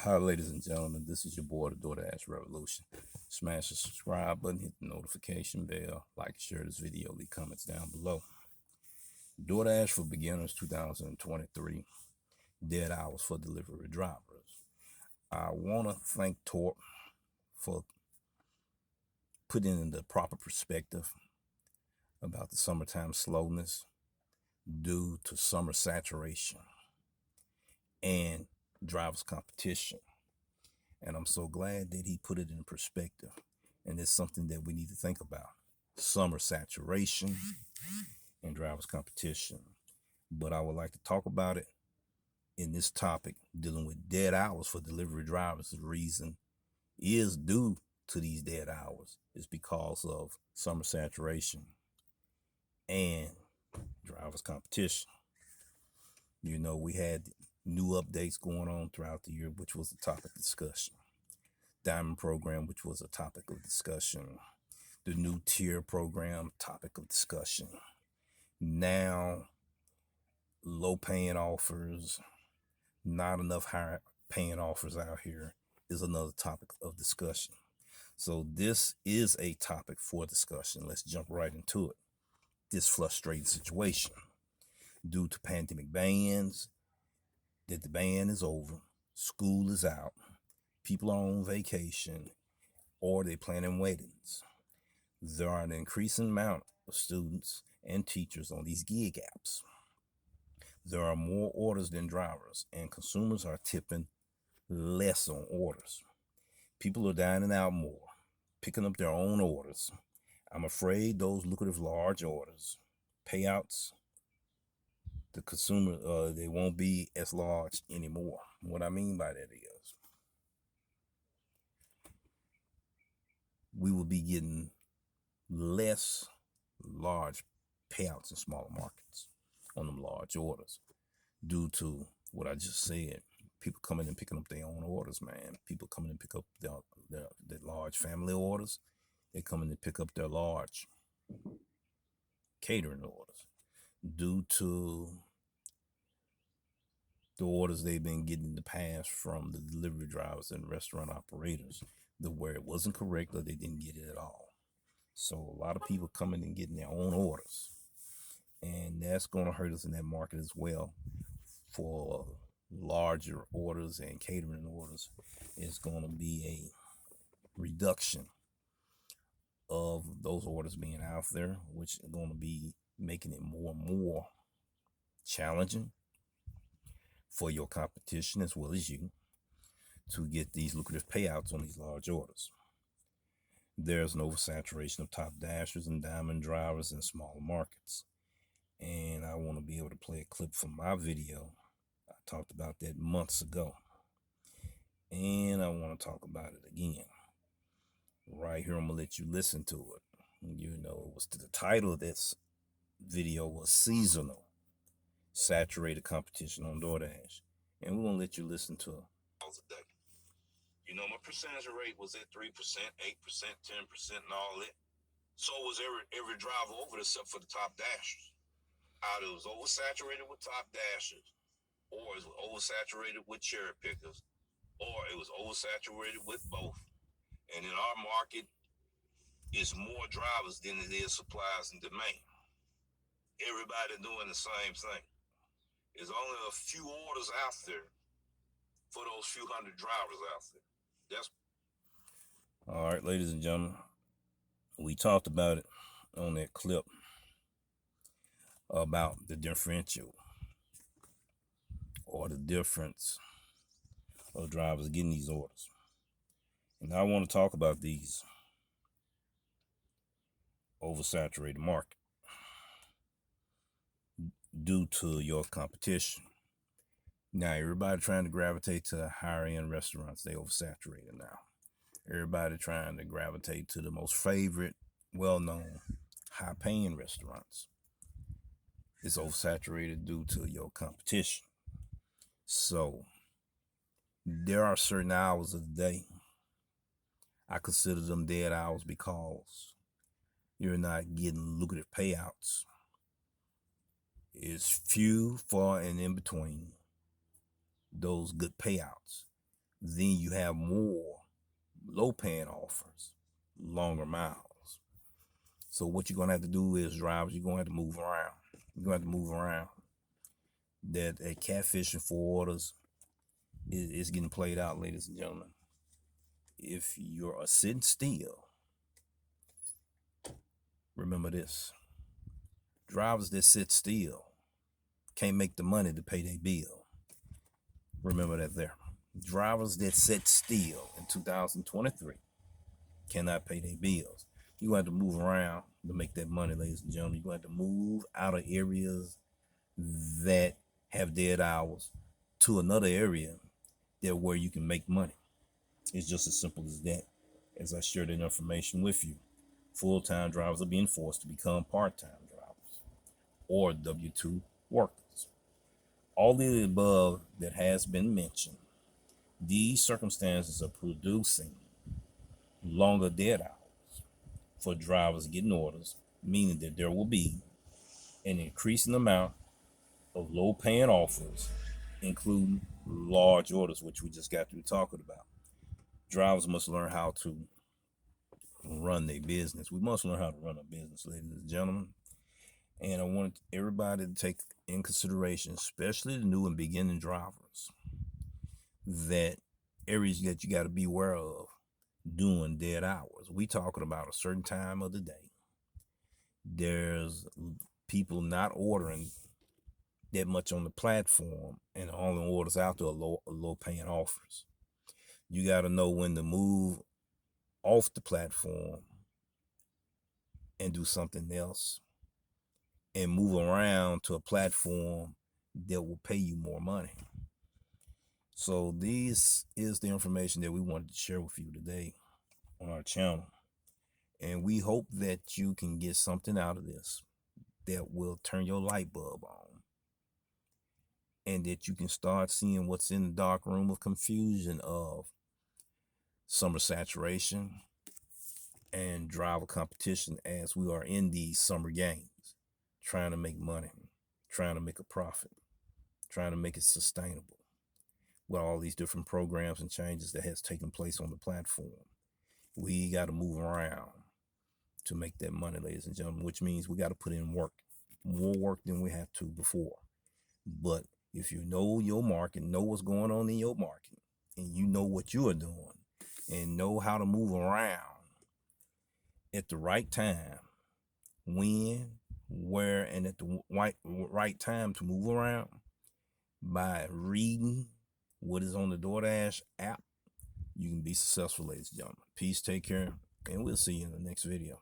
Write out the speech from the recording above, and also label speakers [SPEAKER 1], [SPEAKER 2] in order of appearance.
[SPEAKER 1] Hi, ladies and gentlemen. This is your boy, the Doordash Revolution. Smash the subscribe button, hit the notification bell, like, share this video, leave comments down below. Doordash for Beginners 2023, dead hours for delivery drivers. I want to thank Torp for putting in the proper perspective about the summertime slowness due to summer saturation and drivers competition. And I'm so glad that he put it in perspective. And it's something that we need to think about. Summer saturation and drivers competition. But I would like to talk about it in this topic, dealing with dead hours for delivery drivers. The reason is due to these dead hours is because of summer saturation and drivers competition. You know, we had new updates going on throughout the year, which was a topic of discussion. Diamond program, which was a topic of discussion. The new tier program, topic of discussion. Now, low paying offers, not enough high paying offers out here is another topic of discussion. So this is a topic for discussion. Let's jump right into it. This frustrating situation due to pandemic bans, that the ban is over, school is out, people are on vacation, or they're planning weddings. There are an increasing amount of students and teachers on these gig apps. There are more orders than drivers, and consumers are tipping less on orders. People are dining out more, picking up their own orders. I'm afraid those lucrative large orders, payouts, the consumer, they won't be as large anymore. What I mean by that is we will be getting less large payouts in smaller markets on them large orders due to what I just said. People coming and picking up their own orders, man. People coming and pick up their large family orders. They coming to pick up their large catering orders due to the orders they've been getting in the past from the delivery drivers and restaurant operators, where it wasn't correct or they didn't get it at all. So a lot of people coming and getting their own orders, and that's going to hurt us in that market as well. For larger orders and catering orders, it's going to be a reduction of those orders being out there, which is going to be making it more and more challenging for your competition as well as you to get these lucrative payouts on these large orders. There's an oversaturation of top dashers and diamond drivers in smaller markets. And I want to be able to play a clip from my video. I talked about that months ago. And I want to talk about it again. Right here, I'm going to let you listen to it. You know, it was the title of this video was Seasonal Saturated Competition on Doordash. And we're going to let you listen to it.
[SPEAKER 2] You know, my percentage rate was at 3%, 8%, 10%, and all that. So was every driver over it except for the top dashers. Either it was oversaturated with top dashers, or it was oversaturated with cherry pickers, or it was oversaturated with both. And in our market, it's more drivers than it is supplies and demand. Everybody doing the same thing. There's only a few orders out there for those few hundred drivers out there. That's
[SPEAKER 1] all right, ladies and gentlemen. We talked about it on that clip about the differential or the difference of drivers getting these orders. And I want to talk about these oversaturated market due to your competition. Now, everybody trying to gravitate to higher end restaurants, they oversaturated now. Everybody trying to gravitate to the most favorite, well-known, high-paying restaurants. It's oversaturated due to your competition. So, there are certain hours of the day I consider them dead hours because you're not getting lucrative payouts. It's few, far, and in between those good payouts. then you have more low paying offers, longer miles. So what you're gonna have to do is, drivers, you're gonna have to move around. You're gonna have to move around. That a catfishing for orders is getting played out, ladies and gentlemen. If you're sitting still, remember this: drivers that sit still can't make the money to pay their bill. Remember that there. Drivers that sit still in 2023 cannot pay their bills. You're going to have to move around to make that money, ladies and gentlemen. You're going to have to move out of areas that have dead hours to another area that where you can make money. It's just as simple as that. As I share that information with you, full-time drivers are being forced to become part-time drivers or W-2 workers. All of the above that has been mentioned, these circumstances are producing longer dead hours for drivers getting orders, meaning that there will be an increasing amount of low-paying offers, including large orders, which we just got through talking about. Drivers must learn how to run their business. We must learn how to run a business, ladies and gentlemen. And I want everybody to take in consideration, especially the new and beginning drivers, that areas that you got to be aware of doing dead hours. We talking about a certain time of the day. There's people not ordering that much on the platform, and only orders out there are low paying offers. You got to know when to move off the platform and do something else, and move around to a platform that will pay you more money. So this is the information that we wanted to share with you today on our channel. And we hope that you can get something out of this that will turn your light bulb on, and that you can start seeing what's in the dark room of confusion of summer saturation and driver competition, as we are in these summer games, trying to make money, trying to make a profit, trying to make it sustainable with all these different programs and changes that has taken place on the platform. We got to move around to make that money, ladies and gentlemen, which means we got to put in work, more work than we have to before. But if you know your market, know what's going on in your market, and you know what you are doing, and know how to move around at the right time, when, where, and at the right time to move around, by reading what is on the Doordash app, you can be successful, ladies and gentlemen. Peace, take care, and we'll see you in the next video.